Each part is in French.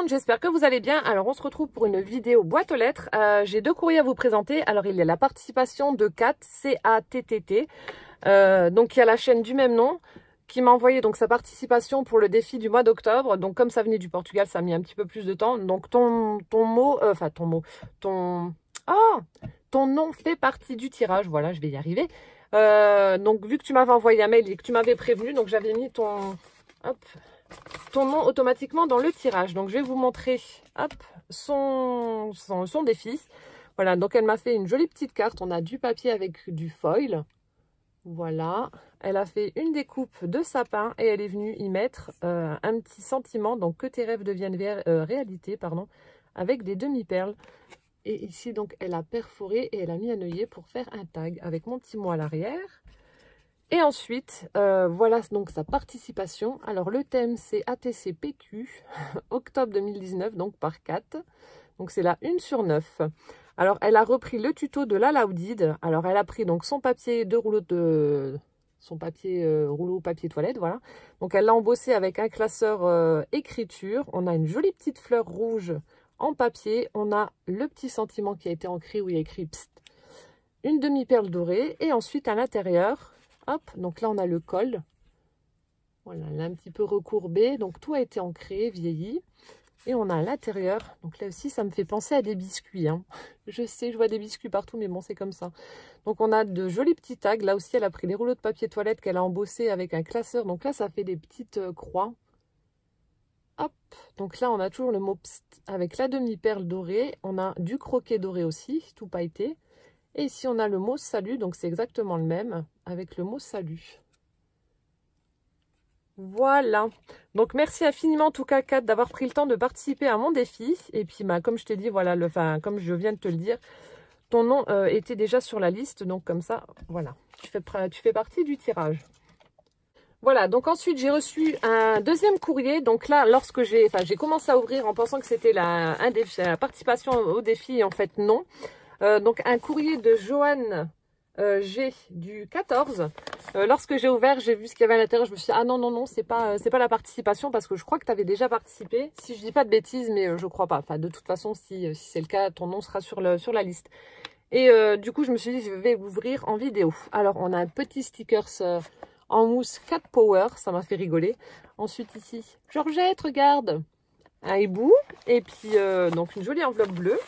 monde, j'espère que vous allez bien. Alors on se retrouve pour une vidéo boîte aux lettres. J'ai deux courriers à vous présenter. Alors il y a la participation de Kat, C-A-T-T-T. Donc il y a la chaîne du même nom qui m'a envoyé donc sa participation pour le défi du mois d'octobre. Donc comme ça venait du Portugal, ça a mis un petit peu plus de temps. Donc ton nom fait partie du tirage. Voilà, je vais y arriver. Donc vu que tu m'avais envoyé un mail et que tu m'avais prévenu, donc j'avais mis ton nom automatiquement dans le tirage. Donc je vais vous montrer son défi. Voilà, donc elle m'a fait une jolie petite carte. On a du papier avec du foil. Voilà, elle a fait une découpe de sapin et elle est venue y mettre un petit sentiment, donc que tes rêves deviennent réalité, pardon, avec des demi-perles. Et ici, donc, elle a perforé et elle a mis un œillet pour faire un tag avec mon petit mot à l'arrière. Et ensuite, voilà donc sa participation. Alors, le thème, c'est ATCPQ, octobre 2019, donc par 4. Donc, c'est la 1 sur 9. Alors, elle a repris le tuto de la Laudide. Alors, elle a pris donc son papier rouleau papier toilette, voilà. Donc, elle l'a embossé avec un classeur écriture. On a une jolie petite fleur rouge en papier. On a le petit sentiment qui a été ancré où il y a écrit Psst, une demi-perle dorée. Et ensuite, à l'intérieur, hop, donc là, on a le col. Voilà, là, un petit peu recourbé. Donc, tout a été ancré, vieilli. Et on a à l'intérieur, donc là aussi, ça me fait penser à des biscuits. Hein. Je sais, je vois des biscuits partout, mais bon, c'est comme ça. Donc, on a de jolis petits tags. Là aussi, elle a pris les rouleaux de papier toilette qu'elle a embossé avec un classeur. Donc là, ça fait des petites croix. Hop, donc là, on a toujours le mot Psst avec la demi-perle dorée. On a du croquet doré aussi, tout pailleté. Et ici, on a le mot salut, donc c'est exactement le même avec le mot salut. Voilà, donc merci infiniment en tout cas Kat d'avoir pris le temps de participer à mon défi. Et puis comme je t'ai dit, voilà, comme je viens de te le dire, ton nom était déjà sur la liste. Donc comme ça, voilà, tu fais partie du tirage. Voilà, donc ensuite j'ai reçu un deuxième courrier. Donc là, lorsque j'ai commencé à ouvrir en pensant que c'était la participation au défi, en fait non. Donc un courrier de Joanne G du 14. Lorsque j'ai ouvert, j'ai vu ce qu'il y avait à l'intérieur. Je me suis dit, ah non, c'est pas la participation parce que je crois que tu avais déjà participé. Si je dis pas de bêtises, mais je crois pas. Enfin, de toute façon, si c'est le cas, ton nom sera sur la liste. Et du coup, je me suis dit, je vais ouvrir en vidéo. Alors, on a un petit stickers en mousse 4 Power. Ça m'a fait rigoler. Ensuite, ici, Georgette, regarde, un hibou. Et puis, donc, une jolie enveloppe bleue.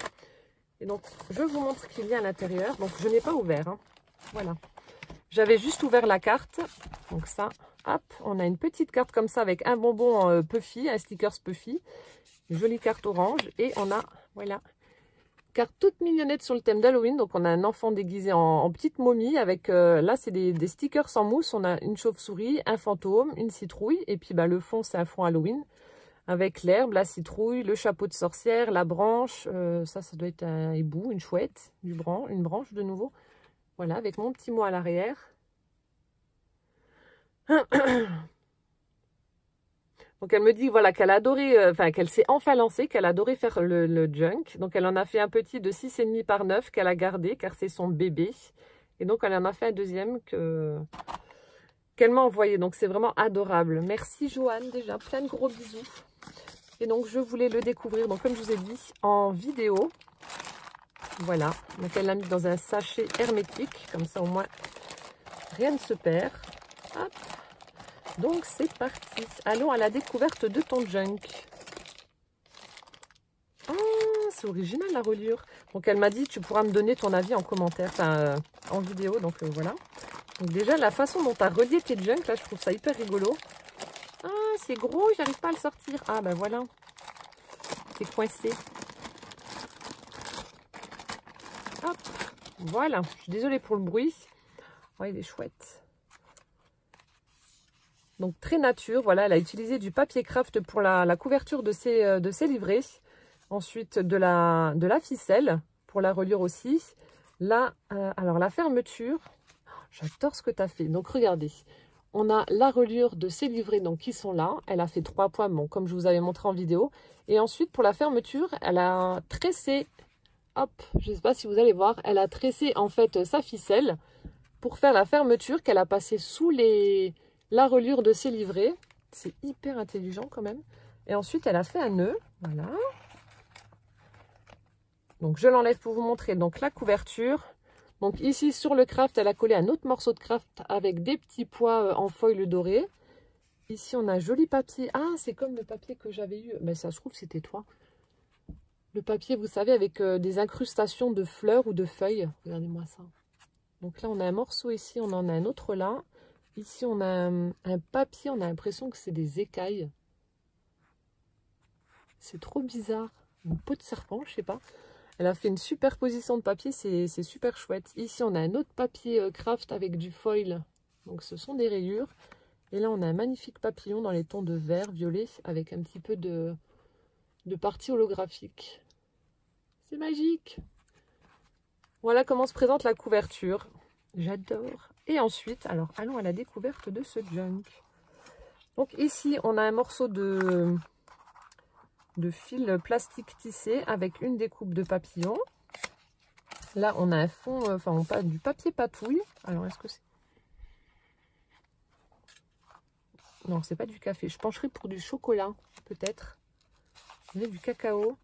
Et donc, je vous montre ce qu'il y a à l'intérieur. Donc, je n'ai pas ouvert. Hein. Voilà. J'avais juste ouvert la carte. Donc ça, hop, on a une petite carte comme ça avec un bonbon Puffy, un stickers Puffy. Une jolie carte orange. Et on a, voilà, carte toute mignonnette sur le thème d'Halloween. Donc on a un enfant déguisé en petite momie avec, là c'est des stickers en mousse. On a une chauve-souris, un fantôme, une citrouille. Et puis le fond, c'est un fond Halloween. Avec l'herbe, la citrouille, le chapeau de sorcière, la branche. Ça doit être un hibou, une chouette, une branche de nouveau. Voilà, avec mon petit mot à l'arrière. Donc, elle me dit voilà, qu'elle a adoré, qu'elle s'est enfin lancée, qu'elle a adoré faire le junk. Donc, elle en a fait un petit de 6,5 par 9 qu'elle a gardé, car c'est son bébé. Et donc, elle en a fait un deuxième qu'elle m'a envoyé. Donc, c'est vraiment adorable. Merci, Joanne, déjà. Plein de gros bisous. Et donc, je voulais le découvrir, donc comme je vous ai dit, en vidéo. Voilà, donc elle l'a mis dans un sachet hermétique, comme ça au moins rien ne se perd. Hop. Donc c'est parti, allons à la découverte de ton junk. Oh, c'est original la reliure. Donc elle m'a dit tu pourras me donner ton avis en commentaire, en vidéo, donc voilà. Donc déjà la façon dont tu as relié tes junk, là je trouve ça hyper rigolo. Ah c'est gros, j'arrive pas à le sortir. Ah ben voilà, c'est coincé. Hop, voilà, je suis désolée pour le bruit. Oh, il est chouette. Donc, très nature, voilà, elle a utilisé du papier craft pour la couverture de ses livrets. Ensuite, de la ficelle pour la reliure aussi. Là, alors la fermeture, j'adore ce que tu as fait. Donc, regardez, on a la reliure de ses livrets donc, qui sont là. Elle a fait 3 points, bon, comme je vous avais montré en vidéo. Et ensuite, pour la fermeture, elle a tressé... Hop, je ne sais pas si vous allez voir, elle a tressé en fait sa ficelle pour faire la fermeture qu'elle a passée sous la reliure de ses livrets. C'est hyper intelligent quand même. Et ensuite, elle a fait un nœud, Voilà. Donc, je l'enlève pour vous montrer donc la couverture. Donc, ici, sur le craft, elle a collé un autre morceau de craft avec des petits pois en foil doré. Ici, on a un joli papier. Ah, c'est comme le papier que j'avais eu. Mais ça se trouve, c'était toi. Le papier, vous savez, avec des incrustations de fleurs ou de feuilles. Regardez-moi ça. Donc là, on a un morceau ici, on en a un autre là. Ici, on a un papier, on a l'impression que c'est des écailles. C'est trop bizarre. Une peau de serpent, je sais pas. Elle a fait une superposition de papier, c'est super chouette. Ici, on a un autre papier craft avec du foil. Donc, ce sont des rayures. Et là, on a un magnifique papillon dans les tons de vert, violet, avec un petit peu de partie holographique. C'est magique! Voilà comment se présente la couverture. J'adore. Et ensuite, alors, allons à la découverte de ce junk. Donc, ici, on a un morceau de fil plastique tissé avec une découpe de papillon. Là, on a un fond, enfin, on passe du papier patouille. Alors, est-ce que c'est... Non, c'est pas du café. Je pencherai pour du chocolat, peut-être. Mais du cacao.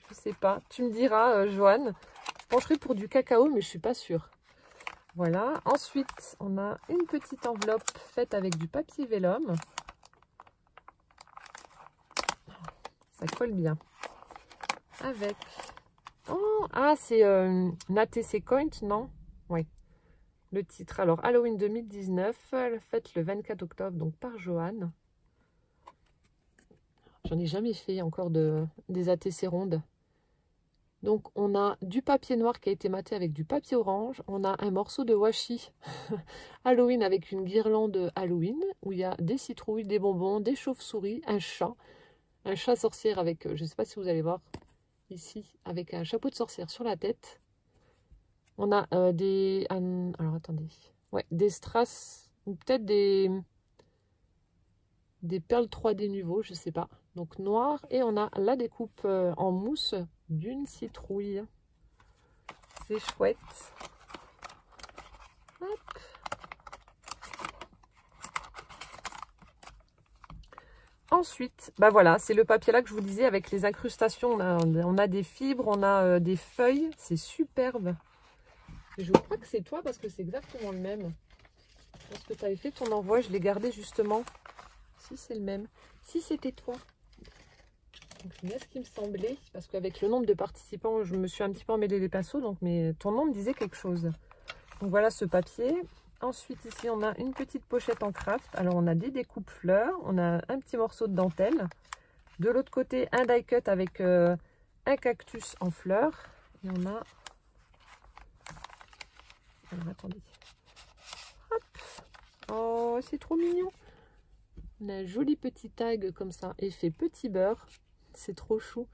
Je sais pas. Tu me diras, Joanne. Je pencherai pour du cacao, mais je suis pas sûre. Voilà. Ensuite, on a une petite enveloppe faite avec du papier vélum. Ça colle bien. Avec... Oh, ah, c'est ATC Coin, non? Oui. Le titre. Alors, Halloween 2019, faite le 24 octobre, donc par Joanne. J'en ai jamais fait encore des ATC rondes. Donc, on a du papier noir qui a été maté avec du papier orange. On a un morceau de washi Halloween avec une guirlande Halloween où il y a des citrouilles, des bonbons, des chauves-souris, un chat sorcière avec, je ne sais pas si vous allez voir, ici, avec un chapeau de sorcière sur la tête. On a alors, attendez. Ouais, des strass, ou peut-être des perles 3D Nuvo, je ne sais pas. Donc, noir. Et on a la découpe en mousse d'une citrouille. C'est chouette. Hop. Ensuite, bah voilà, c'est le papier là que je vous disais avec les incrustations. On a des fibres, on a des feuilles. C'est superbe. Je crois que c'est toi parce que c'est exactement le même. Parce que tu avais fait ton envoi, je l'ai gardé justement. Si c'est le même. Si c'était toi. Donc c'est bien ce qui me semblait. Parce qu'avec le nombre de participants, je me suis un petit peu emmêlé les pinceaux. Donc ton nom me disait quelque chose. Donc voilà ce papier. Ensuite ici on a une petite pochette en craft. Alors on a des découpes fleurs. On a un petit morceau de dentelle. De l'autre côté un die cut avec un cactus en fleurs. Et on a... Alors attendez. Hop. Oh c'est trop mignon. On a un joli petit tag comme ça, effet petit beurre. C'est trop chou.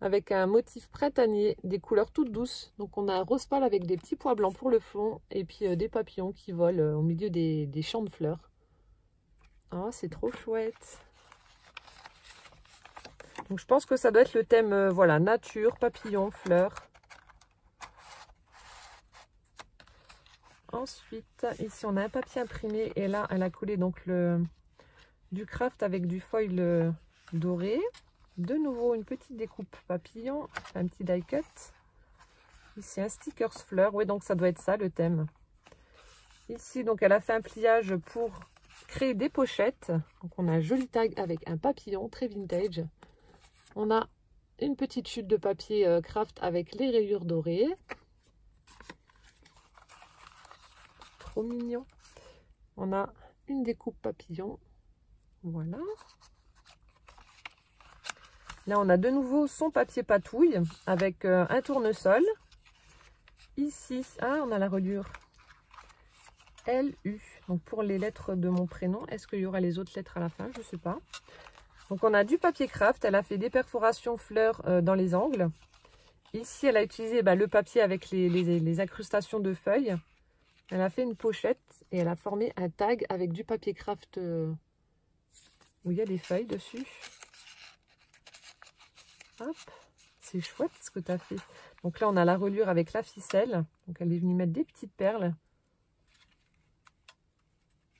Avec un motif printanier, des couleurs toutes douces. Donc on a un rose pâle avec des petits pois blancs pour le fond. Et puis des papillons qui volent au milieu des champs de fleurs. Oh, c'est trop chouette. Donc je pense que ça doit être le thème, voilà, nature, papillons, fleurs. Ensuite, ici on a un papier imprimé. Et là, elle a collé donc du craft avec du foil doré. De nouveau une petite découpe papillon, un petit die cut. Ici un stickers fleurs, oui donc ça doit être ça le thème. Ici donc elle a fait un pliage pour créer des pochettes. Donc on a un joli tag avec un papillon très vintage. On a une petite chute de papier craft avec les rayures dorées. Trop mignon. On a une découpe papillon. Voilà. Là, on a de nouveau son papier patouille avec un tournesol. Ici, ah, on a la reliure LU. Donc, pour les lettres de mon prénom, est-ce qu'il y aura les autres lettres à la fin? Je ne sais pas. Donc, on a du papier craft. Elle a fait des perforations fleurs dans les angles. Ici, elle a utilisé le papier avec les incrustations de feuilles. Elle a fait une pochette et elle a formé un tag avec du papier craft où il y a des feuilles dessus. Hop, c'est chouette ce que tu as fait. Donc là, on a la reliure avec la ficelle. Donc elle est venue mettre des petites perles.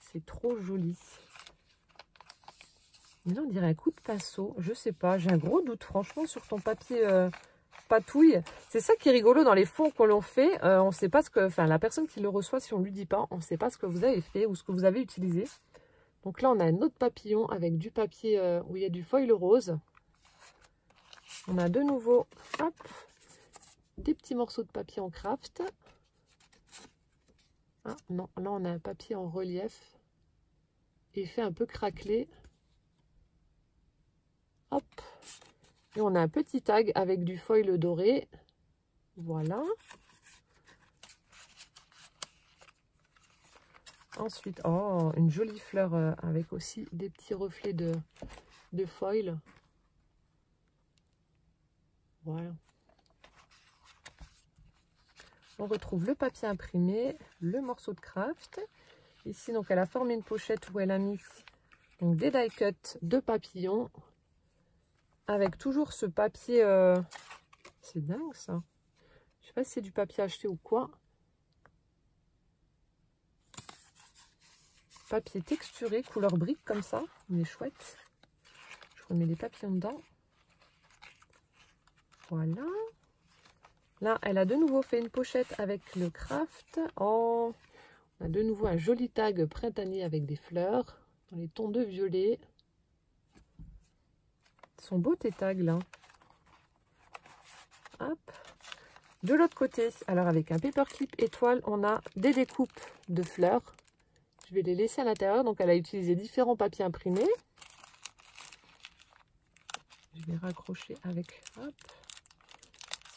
C'est trop joli. Là, on dirait un coup de pinceau. Je sais pas. J'ai un gros doute, franchement, sur ton papier patouille. C'est ça qui est rigolo dans les fonds qu'on l'on fait. On ne sait pas ce que... Enfin, la personne qui le reçoit, si on ne lui dit pas, on ne sait pas ce que vous avez fait ou ce que vous avez utilisé. Donc là, on a un autre papillon avec du papier où il y a du foil rose. On a de nouveau, hop, des petits morceaux de papier en craft. Ah non, là, on a un papier en relief. Effet un peu craquelé. Hop. Et on a un petit tag avec du foil doré. Voilà. Ensuite, oh, une jolie fleur avec aussi des petits reflets de foil. Voilà. On retrouve le papier imprimé, le morceau de craft. Ici, donc, elle a formé une pochette où elle a mis donc, des die cuts de papillons. Avec toujours ce papier... C'est dingue, ça. Je sais pas si c'est du papier acheté ou quoi. Papier texturé, couleur brique, comme ça. Il est chouette. Je remets les papillons dedans. Voilà. Là, elle a de nouveau fait une pochette avec le craft. Oh, on a de nouveau un joli tag printanier avec des fleurs dans les tons de violet. Ils sont beaux tes tags là. Hop. De l'autre côté, alors avec un paperclip étoile, on a des découpes de fleurs. Je vais les laisser à l'intérieur. Donc, elle a utilisé différents papiers imprimés. Je vais raccrocher avec... Hop.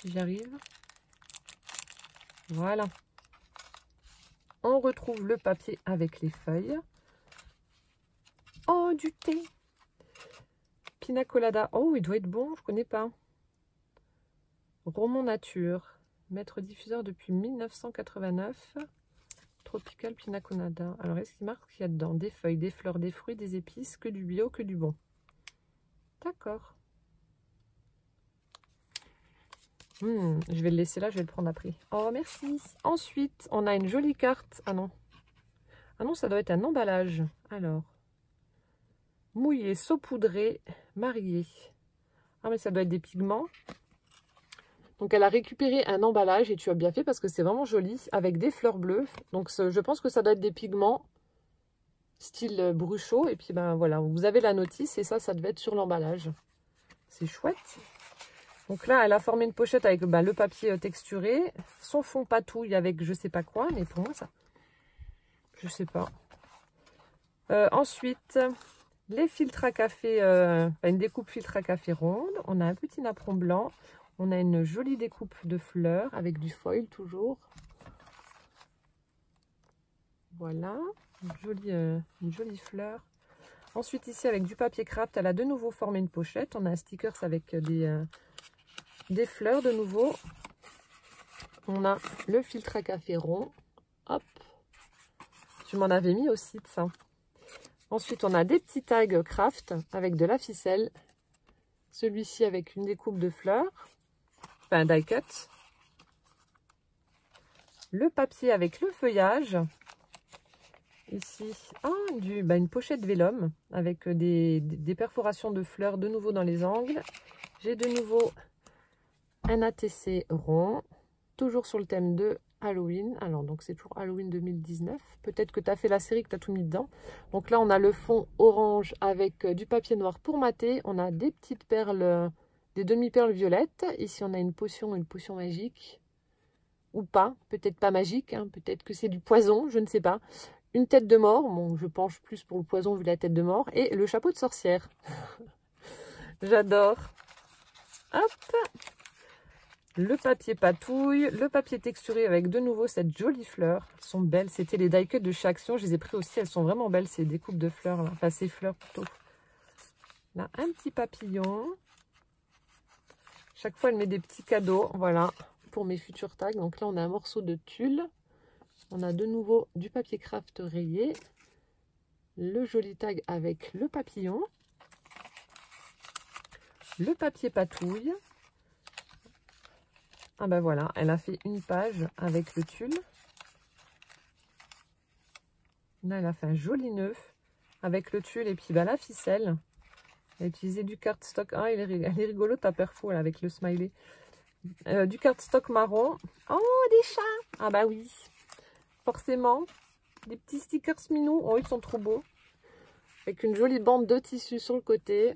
Si j'arrive. Voilà. On retrouve le papier avec les feuilles. Oh, du thé. Pina colada. Oh, il doit être bon, je connais pas. Roman nature. Maître diffuseur depuis 1989. Tropical pina colada. Alors, est-ce qu'il marque qu'il y a dedans des feuilles, des fleurs, des fruits, des épices, que du bio, que du bon. D'accord. Je vais le laisser là, je vais le prendre après. Oh, merci. Ensuite, on a une jolie carte. Ah non. Ah non, ça doit être un emballage. Alors. Mouillé, saupoudré, marié. Ah, mais ça doit être des pigments. Donc, elle a récupéré un emballage et tu as bien fait parce que c'est vraiment joli avec des fleurs bleues. Donc, je pense que ça doit être des pigments style bruchot. Et puis, ben voilà, vous avez la notice et ça devait être sur l'emballage. C'est chouette. Donc là, elle a formé une pochette avec le papier texturé, son fond patouille avec je sais pas quoi, mais pour moi, ça, je sais pas. Ensuite, les filtres à café, une découpe filtre à café ronde. On a un petit napperon blanc. On a une jolie découpe de fleurs avec du foil toujours. Voilà, une jolie fleur. Ensuite, ici, avec du papier craft, elle a de nouveau formé une pochette. On a un stickers avec des fleurs de nouveau. On a le filtre à café rond. Hop. Je m'en avais mis aussi de ça. Ensuite, on a des petits tags craft avec de la ficelle. Celui-ci avec une découpe de fleurs. Enfin, un die cut. Le papier avec le feuillage. Ici, une pochette vélum avec des perforations de fleurs de nouveau dans les angles. J'ai de nouveau un ATC rond, toujours sur le thème de Halloween. Alors, donc c'est toujours Halloween 2019. Peut-être que tu as fait la série, que tu as tout mis dedans. Donc là, on a le fond orange avec du papier noir pour mater. On a des petites perles, des demi-perles violettes. Ici, on a une potion magique. Ou pas, peut-être pas magique. Hein. Peut-être que c'est du poison, je ne sais pas. Une tête de mort. Bon, je penche plus pour le poison vu la tête de mort. Et le chapeau de sorcière. J'adore. Hop. Le papier patouille, le papier texturé avec de nouveau cette jolie fleur. Elles sont belles, c'était les die cuts de chez Action, je les ai pris aussi, elles sont vraiment belles, ces découpes de fleurs, là. Enfin ces fleurs plutôt. Là, un petit papillon. Chaque fois, elle met des petits cadeaux, voilà, pour mes futurs tags. Donc là, on a un morceau de tulle. On a de nouveau du papier craft rayé. Le joli tag avec le papillon. Le papier patouille. Ah ben voilà, elle a fait une page avec le tulle. Là, elle a fait un joli nœud avec le tulle et puis la ficelle. Elle a utilisé du cardstock. Ah, elle est rigolo ta perfo là, avec le smiley. Du cardstock marron. Oh, des chats! Ah bah oui, forcément. Des petits stickers minous. Oh, ils sont trop beaux. Avec une jolie bande de tissu sur le côté.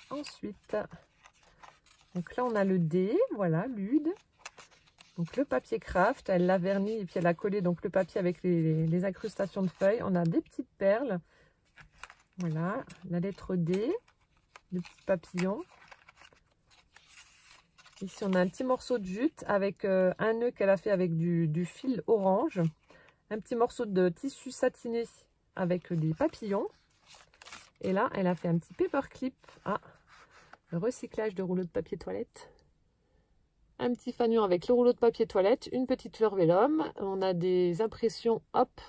Ensuite, donc là on a le dé, voilà, l'UD. Donc le papier craft, elle l'a verni et puis elle a collé donc le papier avec les incrustations de feuilles. On a des petites perles. Voilà, la lettre D, le petit papillon. Ici on a un petit morceau de jute avec un nœud qu'elle a fait avec du fil orange. Un petit morceau de tissu satiné avec des papillons. Et là, elle a fait un petit paperclip. Ah, le recyclage de rouleau de papier toilette. Un petit fanion avec le rouleau de papier toilette, une petite fleur vélum. On a des impressions, hop,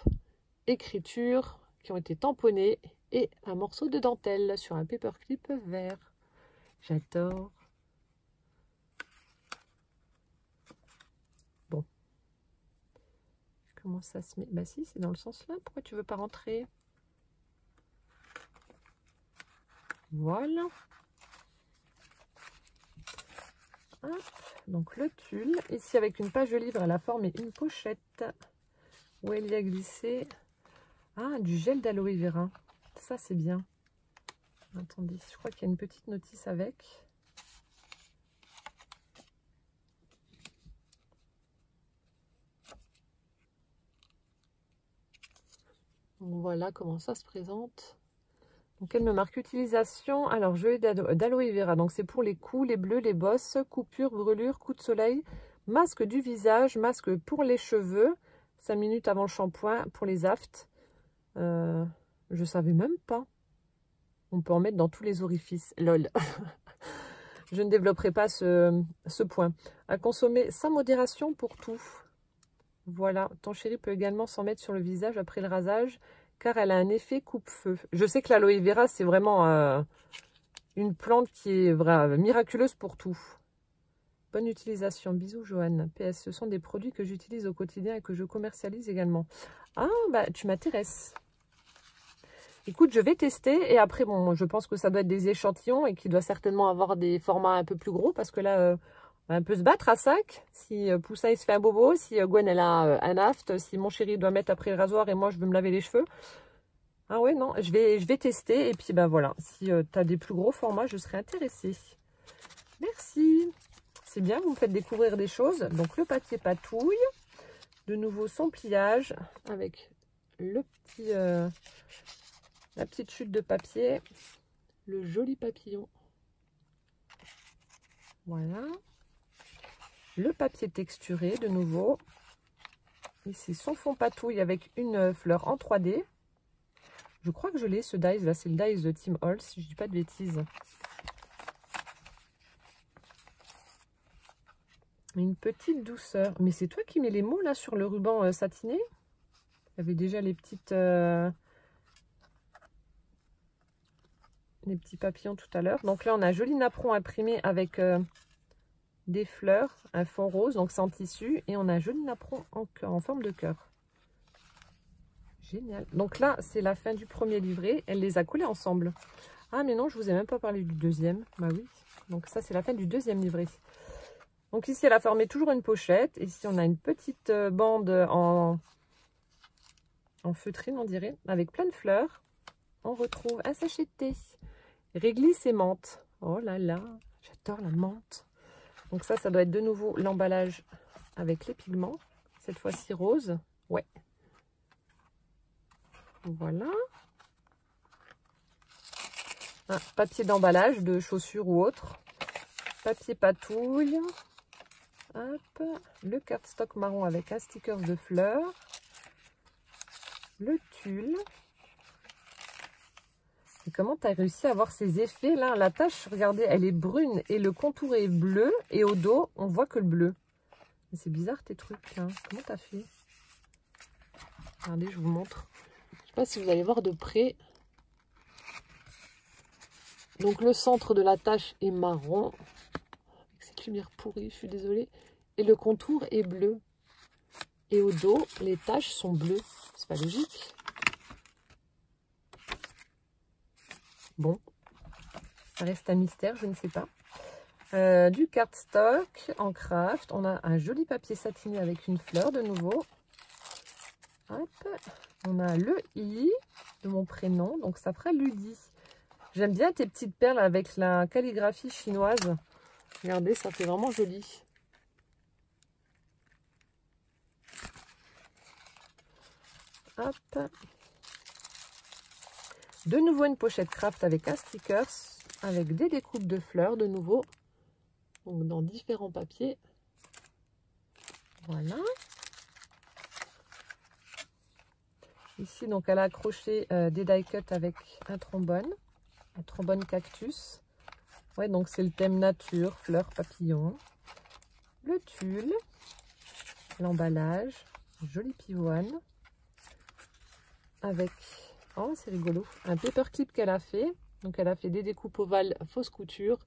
écriture qui ont été tamponnées et un morceau de dentelle sur un paperclip vert. J'adore. Bon. Comment ça se met? Bah si, c'est dans le sens là. Pourquoi tu veux pas rentrer? Voilà. Hop. Donc le tulle. Ici avec une page de livre, elle a formé une pochette où elle y a glissé du gel d'aloe vera. Ça c'est bien. Attendez, je crois qu'il y a une petite notice avec. Voilà comment ça se présente. Donc elle me marque utilisation. Alors gelée d'aloe vera. Donc c'est pour les coups, les bleus, les bosses, coupures, brûlures, coups de soleil, masque du visage, masque pour les cheveux, 5 minutes avant le shampoing pour les aftes. Je savais même pas. On peut en mettre dans tous les orifices. Lol. Je ne développerai pas ce point. À consommer sans modération pour tout. Voilà. Ton chéri peut également s'en mettre sur le visage après le rasage, car elle a un effet coupe-feu. Je sais que l'aloe vera, c'est vraiment une plante qui est miraculeuse pour tout. Bonne utilisation. Bisous, Joanne. PS, ce sont des produits que j'utilise au quotidien et que je commercialise également. Ah, bah, tu m'intéresses. Écoute, je vais tester et après, bon, je pense que ça doit être des échantillons et qu'il doit certainement avoir des formats un peu plus gros parce que là, on va un peu se battre à 5. Si Poussin, il se fait un bobo, si Gwen, elle a un aft, si mon chéri doit mettre après le rasoir et moi, je veux me laver les cheveux. Ah ouais, non, je vais tester et puis, ben voilà, si tu as des plus gros formats, je serais intéressée. Merci. C'est bien, vous me faites découvrir des choses. Donc, le papier patouille. De nouveau, son pliage avec le petit... la petite chute de papier, le joli papillon. Voilà. Le papier texturé de nouveau. Ici, son fond patouille avec une fleur en 3D. Je crois que je l'ai, ce dies là. C'est le dies de Tim Holtz, si je ne dis pas de bêtises. Une petite douceur. Mais c'est toi qui mets les mots là sur le ruban satiné? Il y avait déjà les petites... les petits papillons tout à l'heure. Donc là, on a un joli napperon imprimé avec des fleurs, un fond rose, donc c'est en tissu. Et on a un joli napperon en forme de cœur. Génial. Donc là, c'est la fin du premier livret. Elle les a collés ensemble. Ah, mais non, je vous ai même pas parlé du deuxième. Bah oui. Donc ça, c'est la fin du deuxième livret. Donc ici, elle a formé toujours une pochette. Ici, on a une petite bande en feutrine, on dirait, avec plein de fleurs. On retrouve un sachet de thé. Réglisse et menthe. Oh là là, j'adore la menthe. Donc ça doit être de nouveau l'emballage avec les pigments. Cette fois-ci rose. Ouais. Voilà. Un papier d'emballage de chaussures ou autre. Papier patouille. Hop. Le cardstock marron avec un sticker de fleurs. Le tulle. Et comment tu as réussi à avoir ces effets là? La tache, regardez, elle est brune et le contour est bleu. Et au dos, on voit que le bleu. C'est bizarre tes trucs là. Comment tu as fait? Regardez, je vous montre. Je ne sais pas si vous allez voir de près. Donc le centre de la tache est marron. Avec cette lumière pourrie, je suis désolée. Et le contour est bleu. Et au dos, les taches sont bleues. C'est pas logique. Bon, ça reste un mystère, je ne sais pas. Du cardstock en craft. On a un joli papier satiné avec une fleur de nouveau. Hop. On a le i de mon prénom, donc ça fera Ludie. J'aime bien tes petites perles avec la calligraphie chinoise. Regardez, ça fait vraiment joli. Hop. De nouveau une pochette craft avec un stickers, avec des découpes de fleurs de nouveau. Donc dans différents papiers. Voilà. Ici, donc, elle a accroché des die cut avec un trombone cactus. Ouais, donc c'est le thème nature, fleurs, papillons. Le tulle, l'emballage, joli pivoine. Avec, oh c'est rigolo, un paperclip qu'elle a fait. Donc elle a fait des découpes ovales fausse couture.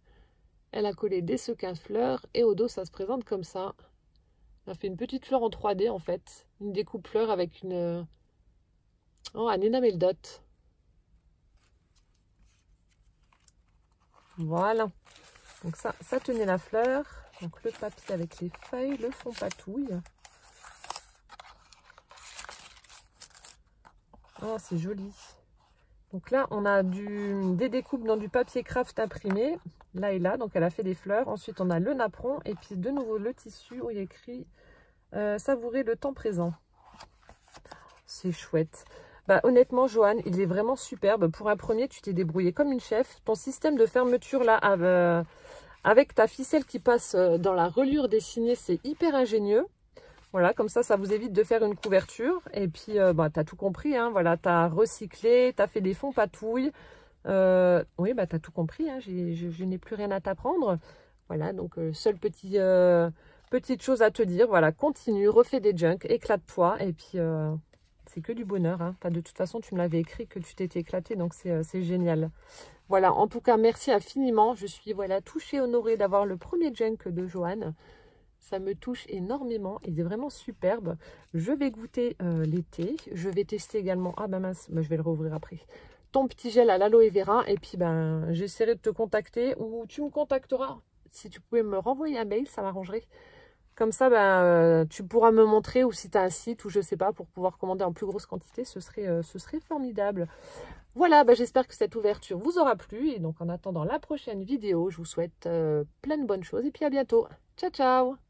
Elle a collé des sequins fleurs et au dos ça se présente comme ça. Elle a fait une petite fleur en 3D en fait. Une découpe fleur avec une... Oh, un enamel dot. Voilà. Donc ça tenait la fleur. Donc le papier avec les feuilles, le fond patouille. Oh, c'est joli. Donc là, on a des découpes dans du papier craft imprimé. Là et là, donc elle a fait des fleurs. Ensuite, on a le napperon et puis de nouveau le tissu où il y a écrit savourer le temps présent. C'est chouette. Bah, honnêtement, Joanne, il est vraiment superbe. Pour un premier, tu t'es débrouillé comme une chef. Ton système de fermeture là, avec ta ficelle qui passe dans la reliure dessinée, c'est hyper ingénieux. Voilà, comme ça vous vous évite de faire une couverture. Et puis, bah, tu as tout compris. Hein, voilà, tu as recyclé, tu as fait des fonds patouilles. Oui, bah, tu as tout compris. Hein, je n'ai plus rien à t'apprendre. Voilà, donc, seule petite chose à te dire. Voilà, continue, refais des junks, éclate-toi. Et puis... c'est que du bonheur. Hein. De toute façon, tu me l'avais écrit que tu t'étais éclaté, donc c'est génial. Voilà, en tout cas, merci infiniment. Je suis voilà touchée, honorée d'avoir le premier junk de Joanne. Ça me touche énormément. Il est vraiment superbe. Je vais goûter l'été. Je vais tester également... Ah ben mince, ben, je vais le rouvrir après. Ton petit gel à l'aloe vera. Et puis, ben, j'essaierai de te contacter ou tu me contacteras. Si tu pouvais me renvoyer un mail, ça m'arrangerait. Comme ça, ben, tu pourras me montrer ou si tu as un site ou je sais pas pour pouvoir commander en plus grosse quantité. Ce serait formidable. Voilà, ben, j'espère que cette ouverture vous aura plu. Et donc, en attendant la prochaine vidéo, je vous souhaite plein de bonnes choses. Et puis, à bientôt. Ciao, ciao!